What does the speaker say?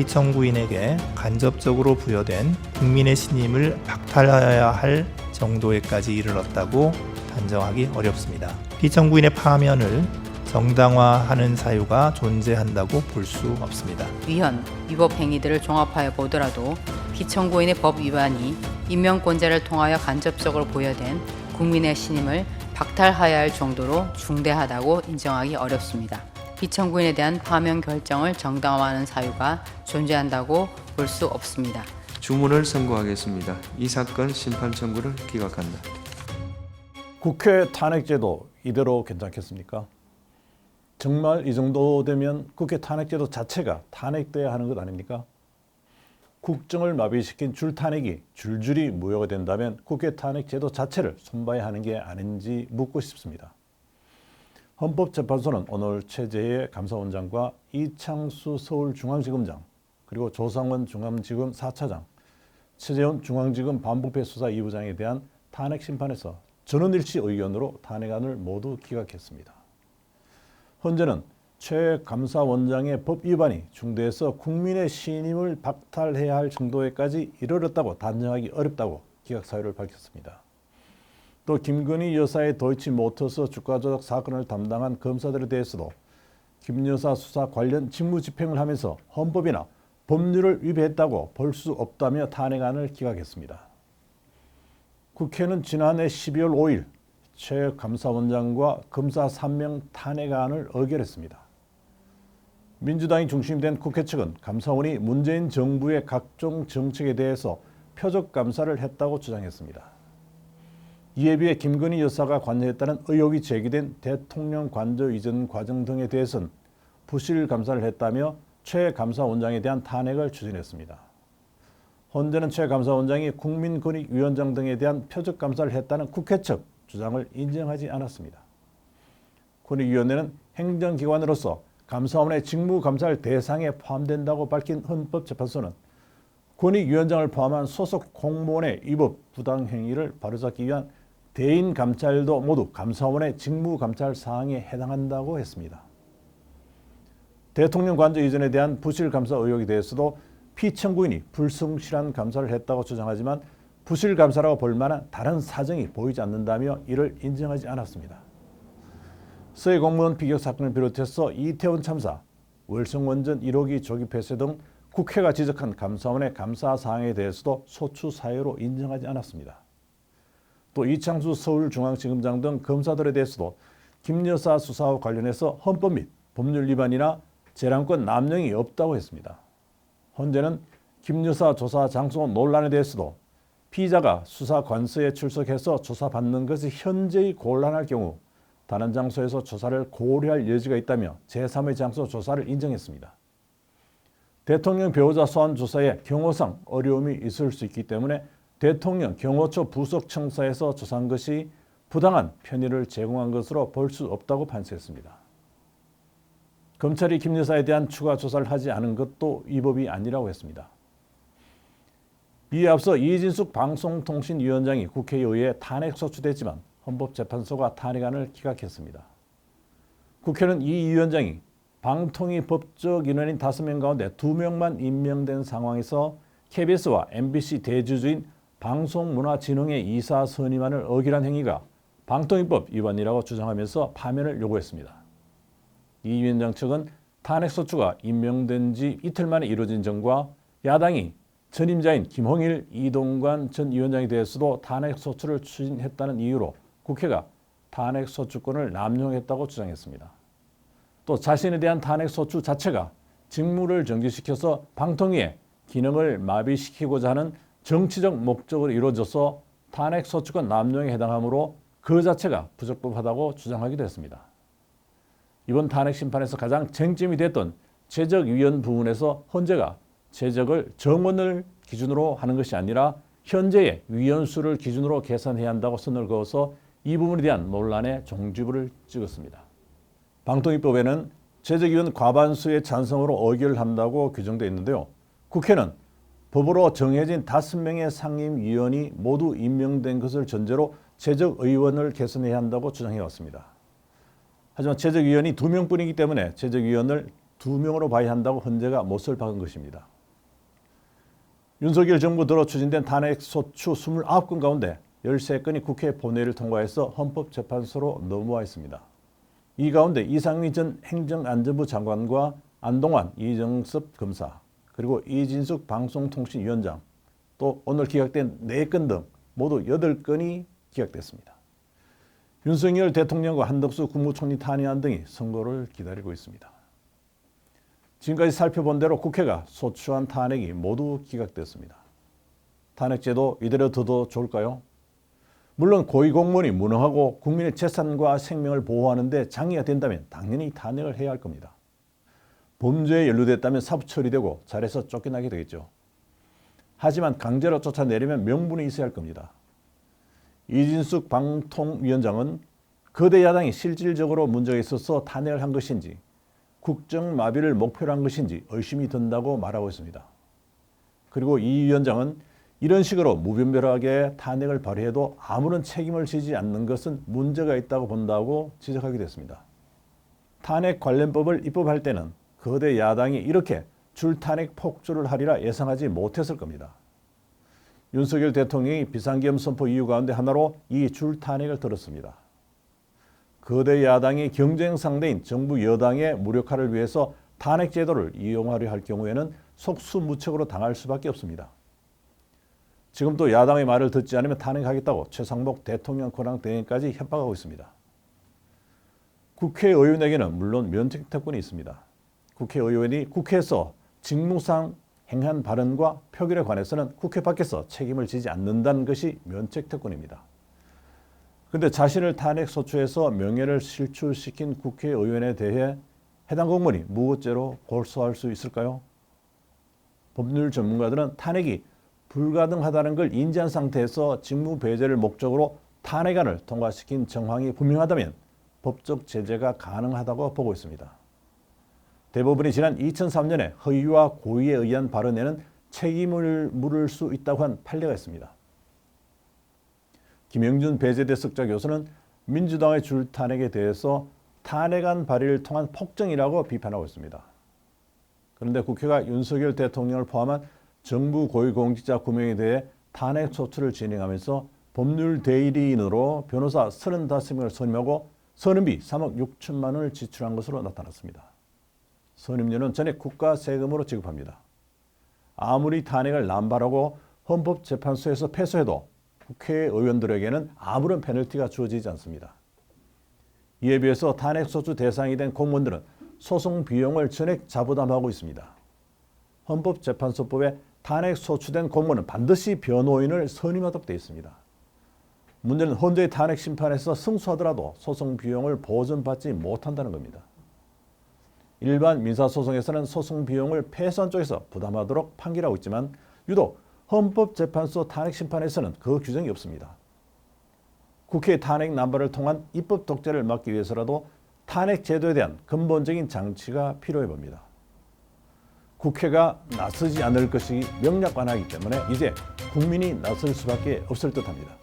피청구인에게 간접적으로 부여된 국민의 신임을 박탈하여야 할 정도에까지 이르렀다고 단정하기 어렵습니다. 피청구인의 파면을 정당화하는 사유가 존재한다고 볼 수 없습니다. 위헌, 위법 행위들을 종합하여 보더라도 피청구인의 법 위반이 임명권자를 통하여 간접적으로 부여된 국민의 신임을 박탈하여야 할 정도로 중대하다고 인정하기 어렵습니다. 피청구인에 대한 파면 결정을 정당화하는 사유가 존재한다고 볼 수 없습니다. 주문을 선고하겠습니다. 이 사건 심판 청구를 기각한다. 국회 탄핵제도 이대로 괜찮겠습니까? 정말 이 정도 되면 국회 탄핵제도 자체가 탄핵돼야 하는 것 아닙니까? 국정을 마비시킨 줄탄핵이 줄줄이 무효가 된다면 국회 탄핵제도 자체를 손봐야 하는 게 아닌지 묻고 싶습니다. 헌법재판소는 오늘 최재해 감사원장과 이창수 서울중앙지검장 그리고 조상원 중앙지검 4차장, 최재훈 중앙지검 반부패 수사 2부장에 대한 탄핵 심판에서 전원일치 의견으로 탄핵안을 모두 기각했습니다. 헌재는 최 감사원장의 법 위반이 중대해서 국민의 신임을 박탈해야 할 정도에까지 이르렀다고 단정하기 어렵다고 기각 사유를 밝혔습니다. 또 김건희 여사의 도이치모터스 주가 조작 사건을 담당한 검사들에 대해서도 김 여사 수사 관련 직무 집행을 하면서 헌법이나 법률을 위배했다고 볼 수 없다며 탄핵안을 기각했습니다. 국회는 지난해 12월 5일 최 감사원장과 검사 3명 탄핵안을 의결했습니다. 민주당이 중심된 국회 측은 감사원이 문재인 정부의 각종 정책에 대해서 표적 감사를 했다고 주장했습니다. 이에 비해 김건희 여사가 관여했다는 의혹이 제기된 대통령 관저 이전 과정 등에 대해서는 부실 감사를 했다며 최 감사원장에 대한 탄핵을 추진했습니다. 헌재는 최 감사원장이 국민권익위원장 등에 대한 표적 감사를 했다는 국회 측 주장을 인정하지 않았습니다. 권익위원회는 행정기관으로서 감사원의 직무 감사할 대상에 포함된다고 밝힌 헌법재판소는 권익위원장을 포함한 소속 공무원의 위법 부당행위를 바로잡기 위한 대인 감찰도 모두 감사원의 직무 감찰 사항에 해당한다고 했습니다. 대통령 관저 이전에 대한 부실 감사 의혹에 대해서도 피청구인이 불성실한 감사를 했다고 주장하지만 부실 감사라고 볼 만한 다른 사정이 보이지 않는다며 이를 인정하지 않았습니다. 서해 공무원 피격 사건을 비롯해서 이태원 참사, 월성원전 1호기 조기 폐쇄 등 국회가 지적한 감사원의 감사 사항에 대해서도 소추 사유로 인정하지 않았습니다. 또 이창수 서울중앙지검장 등 검사들에 대해서도 김 여사 수사와 관련해서 헌법 및 법률 위반이나 재량권 남용이 없다고 했습니다. 헌재는 김 여사 조사 장소 논란에 대해서도 피의자가 수사 관서에 출석해서 조사받는 것이 현재의 곤란할 경우 다른 장소에서 조사를 고려할 여지가 있다며 제3의 장소 조사를 인정했습니다. 대통령 배우자 소환 조사에 경호상 어려움이 있을 수 있기 때문에 대통령 경호처 부속청사에서 조사한 것이 부당한 편의를 제공한 것으로 볼 수 없다고 판시했습니다. 검찰이 김 여사에 대한 추가 조사를 하지 않은 것도 위법이 아니라고 했습니다. 이에 앞서 이진숙 방송통신위원장이 국회에 의해 탄핵 소추됐지만 헌법재판소가 탄핵안을 기각했습니다. 국회는 이 위원장이 방통위 법적 인원인 5명 가운데 2명만 임명된 상황에서 KBS와 MBC 대주주인 방송문화진흥회 이사 선임안을 어기란 행위가 방통위법 위반이라고 주장하면서 파면을 요구했습니다. 이 위원장 측은 탄핵소추가 임명된 지 이틀 만에 이루어진 점과 야당이 전임자인 김홍일, 이동관 전 위원장에 대해서도 탄핵소추를 추진했다는 이유로 국회가 탄핵소추권을 남용했다고 주장했습니다. 또 자신에 대한 탄핵소추 자체가 직무를 정지시켜서 방통위의 기능을 마비시키고자 하는 정치적 목적으로 이루어져서 탄핵소추권 남용에 해당하므로 그 자체가 부적법하다고 주장하기도 했습니다. 이번 탄핵 심판에서 가장 쟁점이 됐던 제적위원 부분에서 헌재가 제적을 정원을 기준으로 하는 것이 아니라 현재의 위원수를 기준으로 계산해야 한다고 선을 그어서 이 부분에 대한 논란에 종지부를 찍었습니다. 방통위법에는 제적위원 과반수의 찬성으로 의결한다고 규정되어 있는데요. 국회는 법으로 정해진 5명의 상임위원이 모두 임명된 것을 전제로 제적의원을 개선해야 한다고 주장해왔습니다. 하지만 제적위원이 2명뿐이기 때문에 제적위원을 2명으로 봐야 한다고 헌재가 못을 박은 것입니다. 윤석열 정부 들어 추진된 탄핵소추 29건 가운데 13건이 국회 본회의를 통과해서 헌법재판소로 넘어와 있습니다. 이 가운데 이상미 전 행정안전부 장관과 안동환 이정섭 검사, 그리고 이진숙 방송통신위원장, 또 오늘 기각된 4건 등 모두 8건이 기각됐습니다. 윤석열 대통령과 한덕수 국무총리 탄핵안 등이 선고를 기다리고 있습니다. 지금까지 살펴본 대로 국회가 소추안 탄핵이 모두 기각됐습니다. 탄핵제도 이대로 둬도 좋을까요? 물론 고위공무원이 무능하고 국민의 재산과 생명을 보호하는 데 장애가 된다면 당연히 탄핵을 해야 할 겁니다. 범죄에 연루됐다면 사부 처리되고 자리에서 쫓겨나게 되겠죠. 하지만 강제로 쫓아내려면 명분이 있어야 할 겁니다. 이진숙 방통위원장은 거대 야당이 실질적으로 문제가 있어서 탄핵을 한 것인지 국정마비를 목표로 한 것인지 의심이 든다고 말하고 있습니다. 그리고 이 위원장은 이런 식으로 무분별하게 탄핵을 발의해도 아무런 책임을 지지 않는 것은 문제가 있다고 본다고 지적하기도 했습니다. 탄핵 관련법을 입법할 때는 거대 야당이 이렇게 줄탄핵 폭주를 하리라 예상하지 못했을 겁니다. 윤석열 대통령이 비상계엄 선포 이유 가운데 하나로 이 줄탄핵을 들었습니다. 거대 야당이 경쟁 상대인 정부 여당의 무력화를 위해서 탄핵 제도를 이용하려 할 경우에는 속수무책으로 당할 수밖에 없습니다. 지금 또 야당의 말을 듣지 않으면 탄핵하겠다고 최상목 대통령 권한 대행까지 협박하고 있습니다. 국회의원에게는 물론 면책특권이 있습니다. 국회의원이 국회에서 직무상 행한 발언과 표결에 관해서는 국회 밖에서 책임을 지지 않는다는 것이 면책특권입니다. 그런데 자신을 탄핵소추해서 명예를 실추시킨 국회의원에 대해 해당 공무원이 무고죄로 고소할 수 있을까요? 법률 전문가들은 탄핵이 불가능하다는 걸 인지한 상태에서 직무 배제를 목적으로 탄핵안을 통과시킨 정황이 분명하다면 법적 제재가 가능하다고 보고 있습니다. 대법원이 지난 2003년에 허위와 고의에 의한 발언에는 책임을 물을 수 있다고 한 판례가 있습니다. 김영준 배재대 석좌 교수는 민주당의 줄탄핵에 대해서 탄핵안 발의를 통한 폭정이라고 비판하고 있습니다. 그런데 국회가 윤석열 대통령을 포함한 정부 고위공직자 9명에 대해 탄핵 소추를 진행하면서 법률 대리인으로 변호사 35명을 선임하고 선임비 3억 6천만 원을 지출한 것으로 나타났습니다. 선임료는 전액 국가 세금으로 지급합니다. 아무리 탄핵을 남발하고 헌법재판소에서 패소해도 국회의원들에게는 아무런 페널티가 주어지지 않습니다. 이에 비해서 탄핵소추 대상이 된 공무원들은 소송 비용을 전액 자부담하고 있습니다. 헌법재판소법에 탄핵소추된 공무원은 반드시 변호인을 선임하도록 되어 있습니다. 문제는 헌재의 탄핵 심판에서 승소하더라도 소송 비용을 보전받지 못한다는 겁니다. 일반 민사소송에서는 소송 비용을 패소한 쪽에서 부담하도록 판결하고 있지만 유독 헌법재판소 탄핵 심판에서는 그 규정이 없습니다. 국회의 탄핵 남발을 통한 입법 독재를 막기 위해서라도 탄핵 제도에 대한 근본적인 장치가 필요해 봅니다. 국회가 나서지 않을 것이 명확하기 때문에 이제 국민이 나설 수밖에 없을 듯합니다.